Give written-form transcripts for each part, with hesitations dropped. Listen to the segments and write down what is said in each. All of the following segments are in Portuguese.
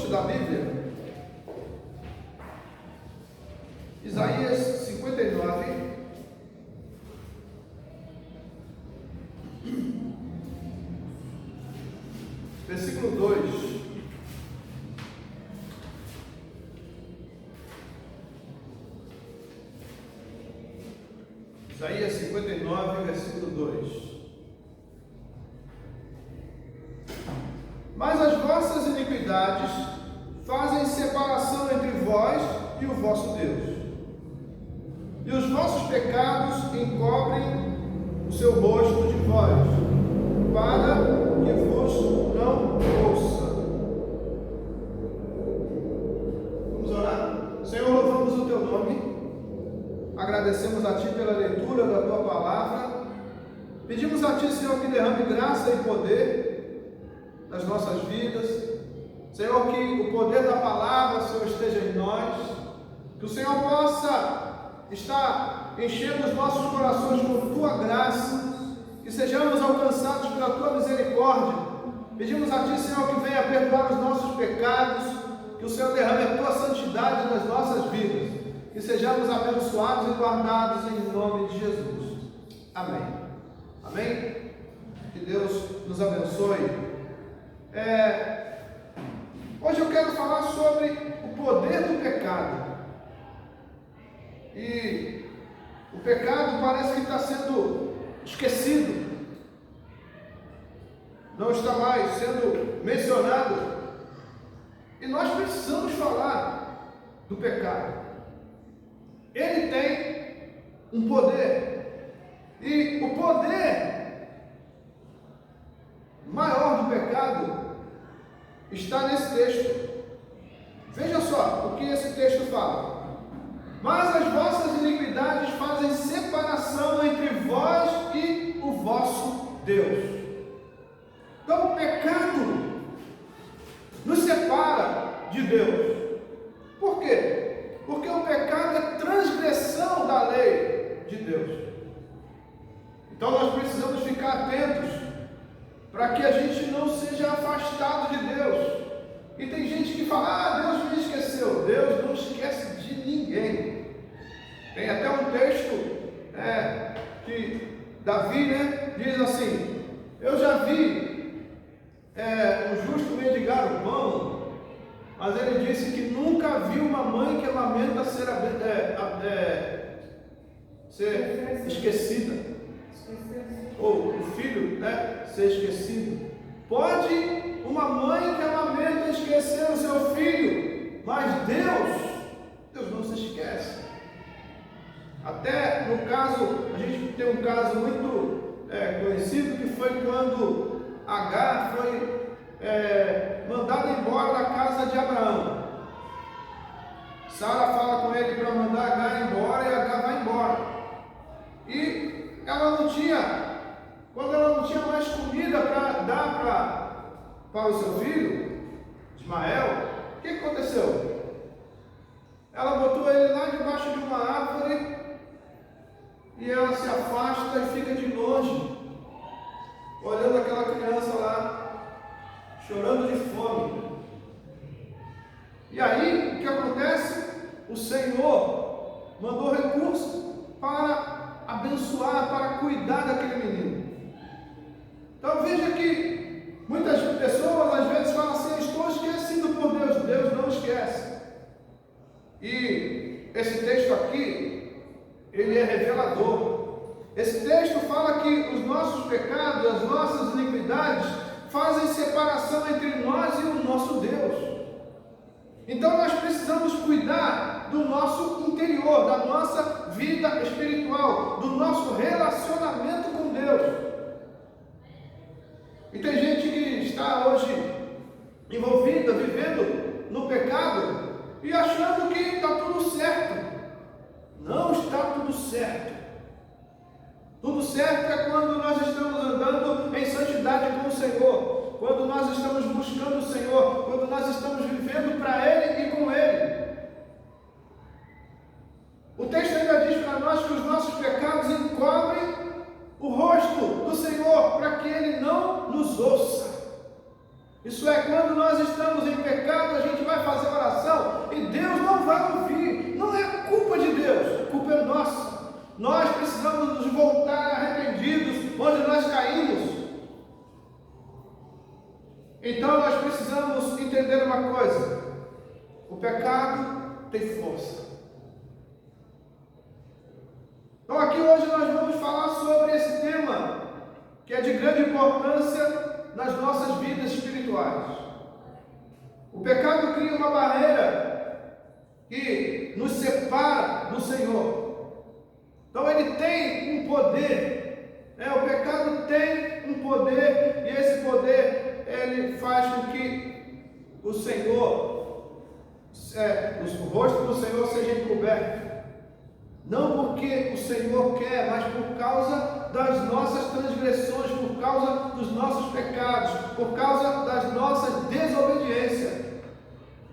estudo da Bíblia, Isaías 59, versículo 2. Isaías 59, versículo 2. Mas as vossas iniquidades fazem separação entre vós e o vosso Deus, e os vossos pecados encobrem o seu rosto de vós, para que vos não ouça. Vamos orar. Senhor, louvamos o teu nome, agradecemos a ti pela leitura da tua palavra, pedimos a ti, Senhor, que derrame graça e poder nas nossas vidas. Senhor, que o poder da palavra, Senhor, esteja em nós, que o Senhor possa estar enchendo os nossos corações com tua graça, que sejamos alcançados pela tua misericórdia. Pedimos a ti, Senhor, que venha perdoar os nossos pecados, que o Senhor derrame a tua santidade nas nossas vidas, que sejamos abençoados e guardados em nome de Jesus. Amém. Amém? Que Deus nos abençoe. Hoje eu quero falar sobre o poder do pecado. E o pecado parece que está sendo esquecido, não está mais sendo mencionado. E nós precisamos falar do pecado. Ele tem um poder, e o poder maior do pecado está nesse texto. Veja só o que esse texto fala. Mas as vossas iniquidades fazem separação entre vós e o vosso Deus. Então o pecado nos separa de Deus. Por quê? Porque o pecado é transgressão da lei de Deus. Então nós precisamos ficar atentos para que a gente não seja afastado de Deus. E tem gente que fala: Deus me esqueceu. Deus não esquece de ninguém. Tem até um texto que Davi, diz assim: eu já vi o justo mendigar o pão, mas ele disse que nunca viu uma mãe que lamenta ser esquecida, ou o filho ser esquecido. Pode uma mãe que lamenta esquecer o seu filho, mas Deus não se esquece. Até no caso, a gente tem um caso muito conhecido, que foi quando Agar foi mandada embora da casa de Abraão. Sara fala com ele para mandar Agar embora, e Agar vai embora. E ela não tinha, quando ela não tinha mais comida para dar para o seu filho, Ismael, o que aconteceu? Ela botou ele lá debaixo de uma árvore, e ela se afasta e fica de longe, olhando aquela criança lá, chorando de fome. E aí, o que acontece? O Senhor mandou recurso para abençoar, para cuidar daquele menino. Então veja que muitas pessoas às vezes falam assim: estou esquecido por Deus. Deus não esquece. E esse texto aqui, ele é revelador. Esse texto fala que os nossos pecados, as nossas iniquidades fazem separação entre nós e o nosso Deus. Então nós precisamos cuidar do nosso interior, da nossa vida espiritual, do nosso relacionamento com Deus. E tem gente que está hoje envolvida, vivendo no pecado e achando que está tudo certo. Não está tudo certo. Tudo certo é quando nós estamos andando em santidade com o Senhor, quando nós estamos buscando o Senhor, quando nós estamos vivendo para Ele e com Ele. O texto ainda diz para nós que os nossos pecados encobrem o rosto do Senhor, para que Ele não nos ouça. Isso é, quando nós estamos em pecado, a gente melhor ouvir. Não é culpa de Deus, a culpa é nossa. Nós precisamos nos voltar arrependidos onde nós caímos. Então nós precisamos entender uma coisa: o pecado tem força. Então aqui hoje nós vamos falar sobre esse tema, que é de grande importância nas nossas vidas espirituais. O pecado cria uma barreira que nos separa do Senhor. Então ele tem um poder, o pecado tem um poder, e esse poder ele faz com que o Senhor, o rosto do Senhor seja encoberto. Não porque o Senhor quer, mas por causa das nossas transgressões, por causa dos nossos pecados, por causa das nossas desobediências.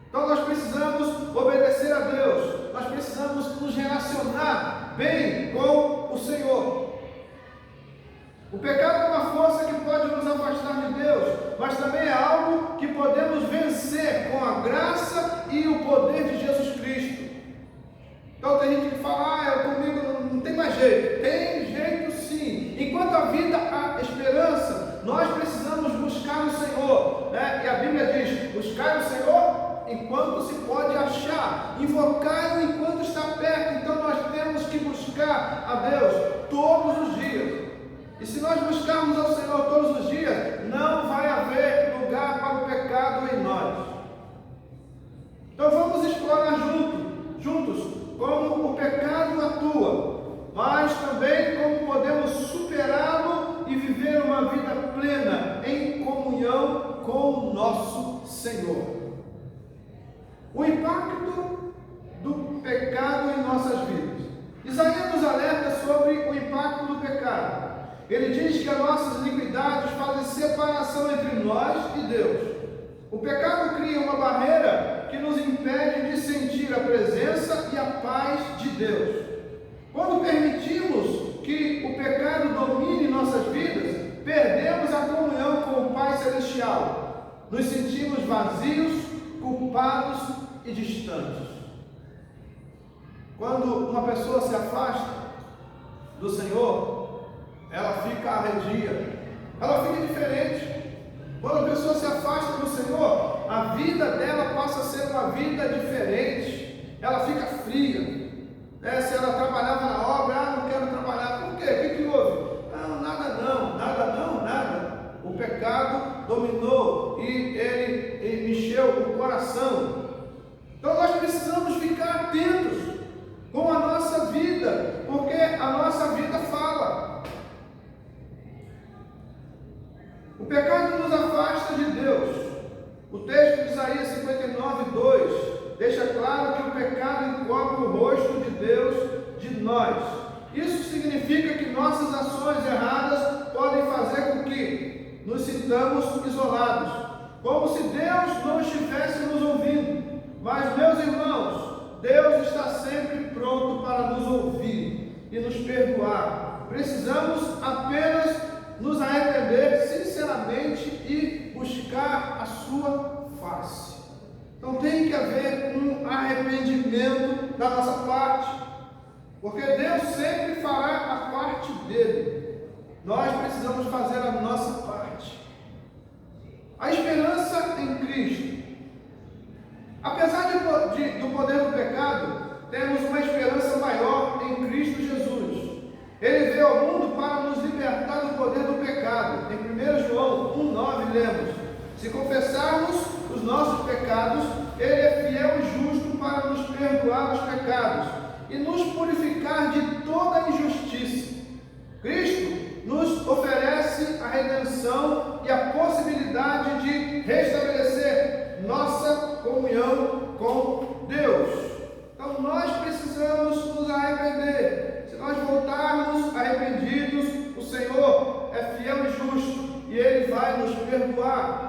Então nós precisamos obedecer a Deus, nós precisamos nos relacionar bem com o Senhor. O pecado é uma força que pode nos afastar de Deus, mas também é algo que podemos vencer com a graça e o poder de Jesus Cristo. Então tem gente que fala, comigo não tem mais jeito. Tem jeito sim. Enquanto a vida há esperança, nós precisamos buscar o Senhor, E a Bíblia diz: buscar o Senhor enquanto se pode achar, invocar-o enquanto está perto. Então nós temos que buscar a Deus todos os dias. E se nós buscarmos ao Senhor todos os dias, não vai haver lugar para o pecado em nós. Então vamos explorar juntos como o pecado atua, mas também como podemos superá-lo e viver uma vida plena em comunhão com o nosso Senhor. O impacto do pecado em nossas vidas. Isaías nos alerta sobre o impacto do pecado. Ele diz que as nossas iniquidades fazem separação entre nós e Deus. O pecado cria uma barreira que nos impede de sentir a presença e a paz de Deus. Quando permitimos que o pecado domine nossas vidas, perdemos a comunhão com o Pai Celestial. Nos sentimos vazios, culpados e distantes. Quando uma pessoa se afasta do Senhor, ela fica arredia, ela fica diferente. Quando a pessoa se afasta do Senhor, a vida dela passa a ser uma vida diferente. Ela fica fria. Se ela trabalhava na obra, não quero trabalhar. Por quê? O que houve? Nada. O pecado dominou e ele encheu o coração. Então nós precisamos ficar atentos com a nossa vida, porque a nossa vida fala. O pecado nos afasta de Deus. O texto de Isaías 59:2 deixa claro que o pecado encobre o rosto de Deus de nós. Isso significa que nossas ações erradas podem fazer com que nos sintamos isolados, como se Deus não estivesse nos ouvindo. Mas, meus irmãos, Deus está sempre pronto para nos ouvir e nos perdoar. Precisamos apenas nos arrepender sinceramente e buscar a sua face. Então tem que haver um arrependimento da nossa parte, porque Deus sempre fará a parte dele. Nós precisamos fazer a nossa parte. A esperança em Cristo. Apesar do poder do pecado, temos uma esperança maior em Cristo Jesus. Ele veio ao mundo para nos libertar do poder do pecado. Em 1 João 1,9 lemos: se confessarmos os nossos pecados, Ele é fiel e justo para nos perdoar os pecados e nos purificar de toda injustiça. Cristo nos oferece a redenção e a possibilidade de restabelecer nossa comunhão com Deus. Então nós precisamos nos arrepender. Se nós voltarmos arrependidos, o Senhor é fiel e justo e Ele vai nos perdoar.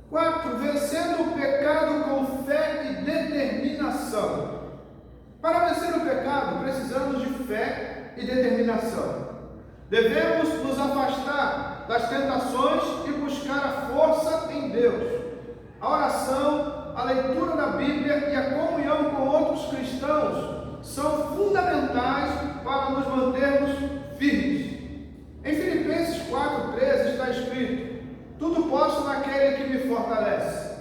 4. Vencendo o pecado com fé e determinação. Para vencer o pecado, precisamos de fé e determinação. Devemos nos afastar das tentações e buscar a força em Deus. A oração, a leitura leitura da Bíblia e a comunhão com outros cristãos são fundamentais para nos mantermos firmes. Em Filipenses 4,13 está escrito: tudo posso naquele que me fortalece.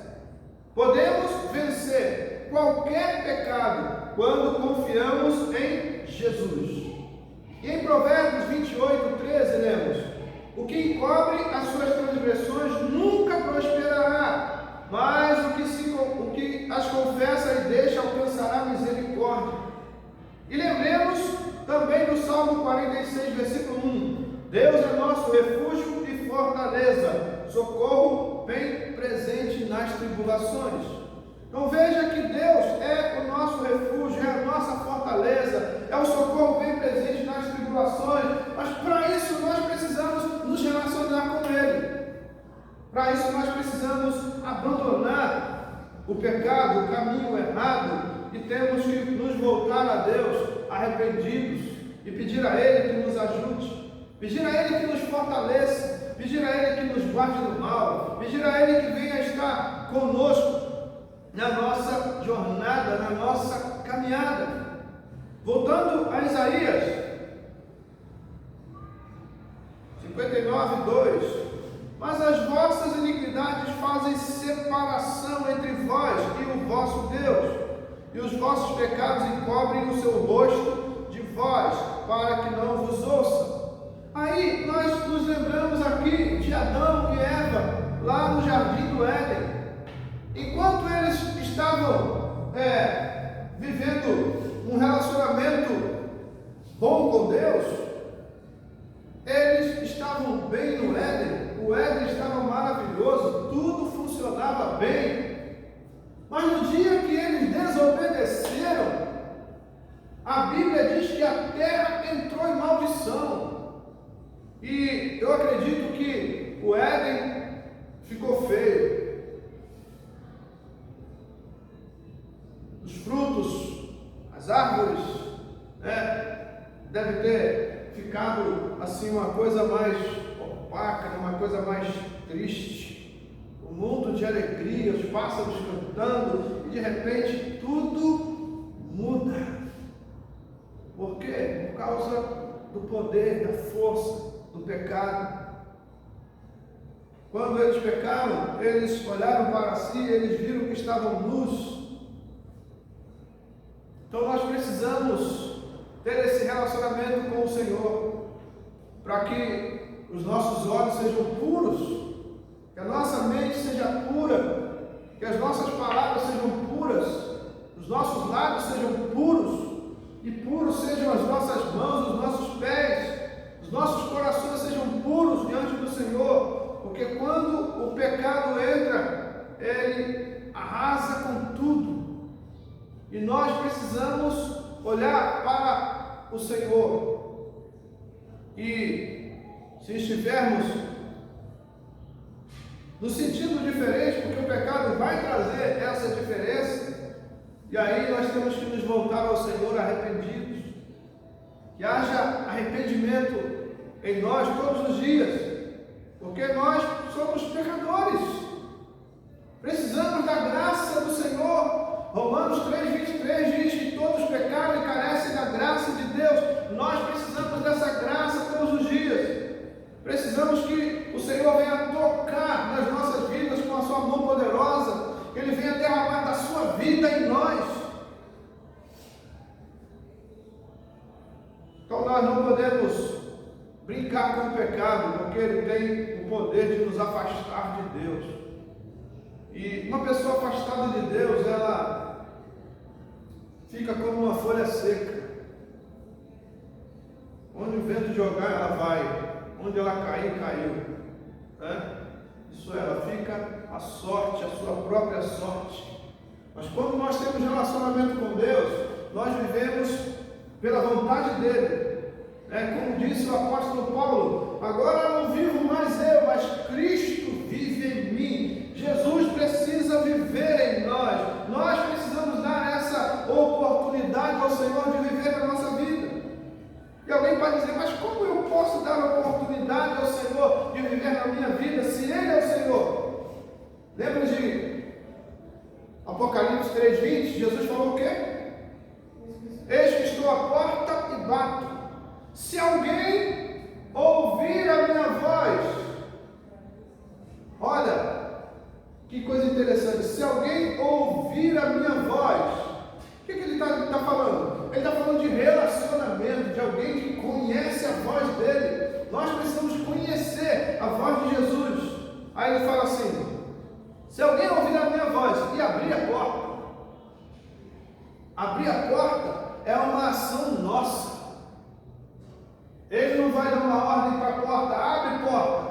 Podemos vencer qualquer pecado quando confiamos em Jesus. E em Provérbios 28,13 lemos: o que encobre as suas transgressões nunca prosperará, mas o que as confessa e deixa alcançará misericórdia. E lembremos também do Salmo 46, versículo 1: Deus é nosso refúgio e fortaleza, socorro bem presente nas tribulações. Então veja que Deus é o nosso refúgio, é a nossa fortaleza, é o socorro bem presente nas tribulações, mas para isso nós precisamos nos relacionar com Ele. Para isso nós precisamos abandonar o pecado, o caminho errado, e temos que nos voltar a Deus arrependidos e pedir a Ele que nos ajude, pedir a Ele que nos fortaleça, pedir a Ele que nos guarde do mal, pedir a Ele que venha estar conosco na nossa jornada, na nossa caminhada. Voltando a Isaías 59:2: mas as vossas iniquidades fazem separação entre vós e o vosso Deus, e os vossos pecados encobrem o seu rosto de vós, para que não vos ouça. Aí nós nos lembramos aqui de Adão e Eva, lá no Jardim do Éden. Enquanto eles estavam vivendo um relacionamento bom com Deus, eles estavam bem no Éden, o Éden estava maravilhoso, tudo funcionava bem. Mas no dia que eles desobedeceram, a Bíblia diz que a terra entrou em maldição. E eu acredito que o Éden ficou feio. Os frutos, as árvores, deve ter ficado assim uma coisa mais opaca, uma coisa mais triste. Um mundo de alegria, os pássaros cantando, e de repente tudo muda. Por quê? Por causa do poder, da força do pecado. Quando eles pecaram, eles olharam para si, eles viram que estavam nus. Então nós precisamos ter esse relacionamento com o Senhor, para que os nossos olhos sejam puros, que a nossa mente seja pura, que as nossas palavras sejam puras, os nossos lábios sejam puros, e puros sejam as nossas mãos, os nossos pés, os nossos corações sejam puros diante do Senhor, porque quando o pecado entra, ele arrasa com tudo. E nós precisamos olhar para o Senhor. E se estivermos no sentido diferente, porque o pecado vai trazer essa diferença, e aí nós temos que nos voltar ao Senhor arrependidos. Que haja arrependimento em nós todos os dias, porque nós somos pecadores. Precisamos da graça do Senhor. Romanos 3,23 diz que todos pecaram e carecem da graça de Deus. Nós precisamos dessa graça todos os dias. Precisamos que o Senhor venha tocar nas nossas vidas com a sua mão poderosa, que Ele venha derramar da sua vida em nós. Então nós não podemos brincar com o pecado, porque ele tem o poder de nos afastar de Deus. E uma pessoa afastada de Deus, ela fica como uma folha seca. Onde o vento jogar, ela vai. Onde ela cair, caiu. Isso, ela fica à sorte, a sua própria sorte. Mas quando nós temos relacionamento com Deus, nós vivemos pela vontade dEle. Como disse o apóstolo Paulo: agora não vivo mais eu, mas Cristo vive em mim. Jesus precisa viver em nós. Nós precisamos dar essa oportunidade ao Senhor de viver na nossa vida. E alguém pode dizer: mas como eu posso dar a oportunidade ao Senhor de viver na minha vida se Ele é o Senhor? Lembra de Apocalipse 3:20, Jesus falou o quê? Eis que estou à porta e bato. Se alguém ouvir a minha voz, olha, que coisa interessante, se alguém ouvir a minha voz, o que ele está falando? Ele está falando de relacionamento, de alguém que conhece a voz dele. Nós precisamos conhecer a voz de Jesus. Aí ele fala assim, se alguém ouvir a minha voz e abrir a porta é uma ação nossa. Ele não vai dar uma ordem para a porta, abre porta.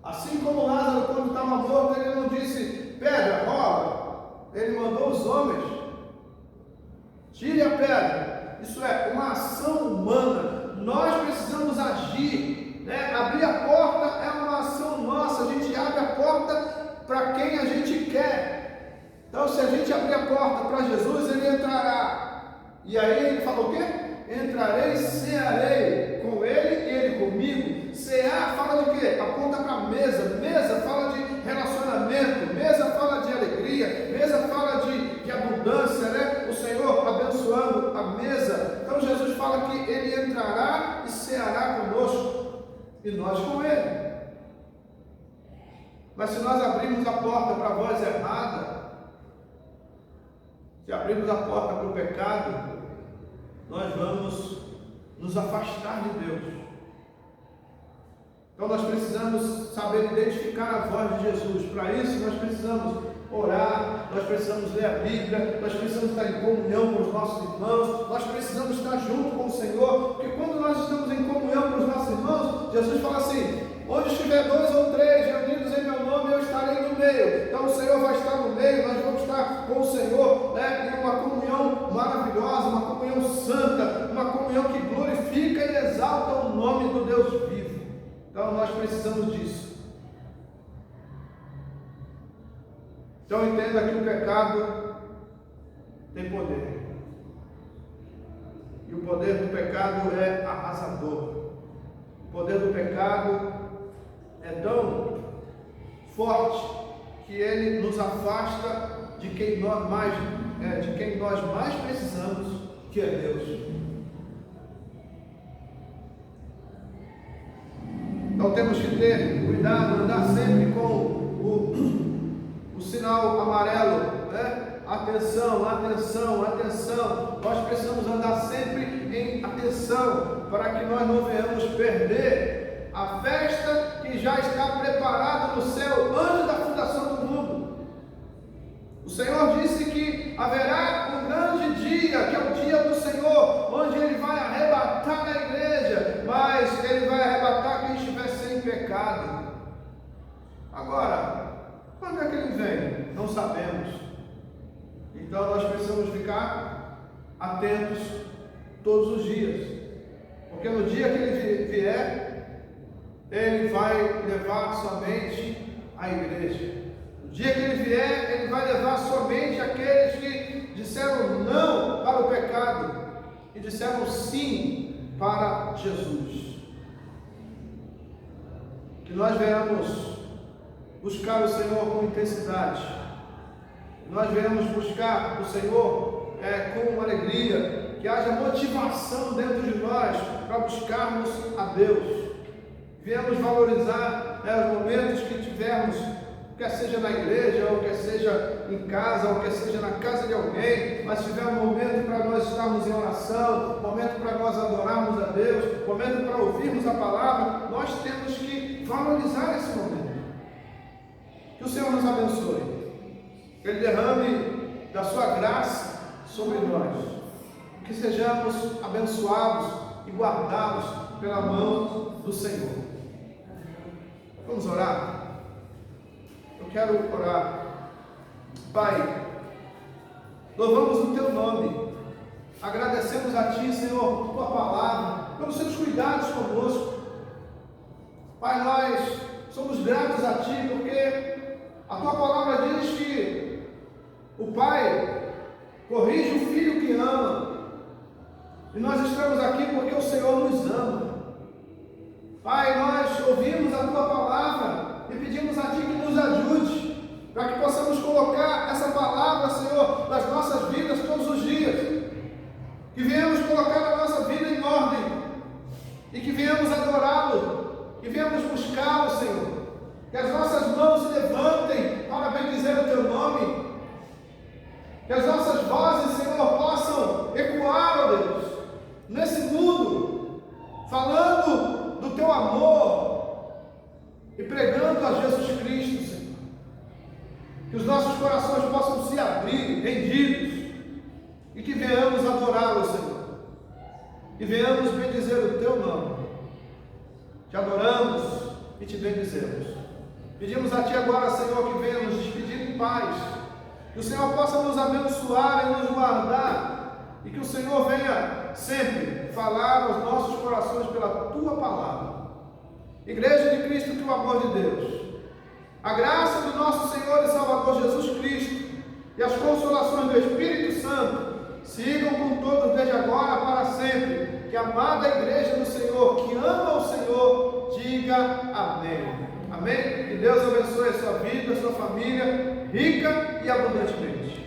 Assim como Lázaro, quando estava morto, ele não disse, pedra, rola. Ele mandou os homens, tire a pedra. Isso é uma ação humana. Nós precisamos agir, né? Abrir a porta é uma ação nossa. A gente abre a porta para quem a gente quer. Então, se a gente abrir a porta para Jesus, ele entrará. E aí ele falou o quê? Entrarei e cearei com ele e ele comigo. Cear fala de quê? Aponta para a mesa. Mesa fala de relacionamento. Mesa fala de alegria. Mesa fala de abundância, né? O Senhor abençoando a mesa. Então Jesus fala que ele entrará e ceará conosco e nós com ele. Mas se nós abrirmos a porta para a voz errada, se abrirmos a porta para o pecado, nós vamos nos afastar de Deus. Então nós precisamos saber identificar a voz de Jesus. Para isso nós precisamos orar, nós precisamos ler a Bíblia, nós precisamos estar em comunhão com os nossos irmãos, nós precisamos estar junto com o Senhor, porque quando nós estamos em comunhão com os nossos irmãos, Jesus fala assim, onde estiver 2 ou 3 reunidos em meu nome, eu estarei no meio. Então o Senhor vai estar no meio, nós vamos estar com o Senhor, né, em uma comunhão maravilhosa, uma comunhão santa, uma comunhão que glorifica e exalta o nome do Deus vivo. Então nós precisamos disso. Então entenda que o pecado tem poder. E o poder do pecado é arrasador. O poder do pecado é tão forte que ele nos afasta de quem nós mais precisamos, que é Deus. Então temos que ter cuidado, andar sempre com o sinal amarelo, né? Atenção, atenção, atenção. Nós precisamos andar sempre em atenção para que nós não venhamos perder a festa que já está preparada no céu antes da fundação do mundo. O Senhor disse que haverá um grande dia, que é o dia do Senhor, onde Ele vai arrebatar a igreja, mas Ele vai arrebatar quem estiver sem pecado. Agora, quando é que Ele vem? Não sabemos. Então nós precisamos ficar atentos todos os dias, porque no dia que Ele vier, Ele vai levar somente a igreja. No dia que Ele vier, Ele vai levar somente aqueles que disseram não para o pecado e disseram sim para Jesus. Que nós venhamos buscar o Senhor com intensidade. Que nós venhamos buscar o Senhor com alegria. Que haja motivação dentro de nós para buscarmos a Deus. Viemos valorizar os momentos que tivermos, quer seja na igreja, ou quer seja em casa, ou quer seja na casa de alguém, mas tiver um momento para nós estarmos em oração, momento para nós adorarmos a Deus, momento para ouvirmos a palavra, nós temos que valorizar esse momento. Que o Senhor nos abençoe, que Ele derrame da sua graça sobre nós, que sejamos abençoados e guardados pela mão do Senhor. Vamos orar? Eu quero orar. Pai, louvamos o Teu nome, agradecemos a Ti, Senhor, por Tua palavra, pelos Seus cuidados conosco. Pai, nós somos gratos a Ti, porque a Tua palavra diz que o Pai corrige o filho que ama, e nós estamos aqui porque o Senhor nos ama. Pai, nós ouvimos a Tua palavra e pedimos a Ti que nos ajude, para que possamos colocar essa palavra, colocar a nossa vida em ordem e que venhamos adorá-lo, que venhamos buscá-lo, Senhor. Que as nossas mãos se levantem para bendizer o Teu nome. Que as nossas vozes, Senhor, possam ecoar, ó Deus, nesse mundo, falando do Teu amor e pregando a Jesus Cristo, Senhor. Que os nossos corações possam se abrir, rendidos, e que venhamos adorá-lo, Senhor. E venhamos bendizer o Teu nome. Te adoramos e Te bendizemos. Pedimos a Ti agora, Senhor, que venha nos despedir em paz. Que o Senhor possa nos abençoar e nos guardar. E que o Senhor venha sempre falar aos nossos corações pela Tua palavra. Igreja de Cristo, que o amor de Deus, a graça do nosso Senhor e Salvador Jesus Cristo e as consolações do Espírito Santo sigam com todos desde agora para sempre. Que a amada igreja do Senhor, que ama o Senhor, diga amém. Amém? Que Deus abençoe a sua vida, a sua família, rica e abundantemente.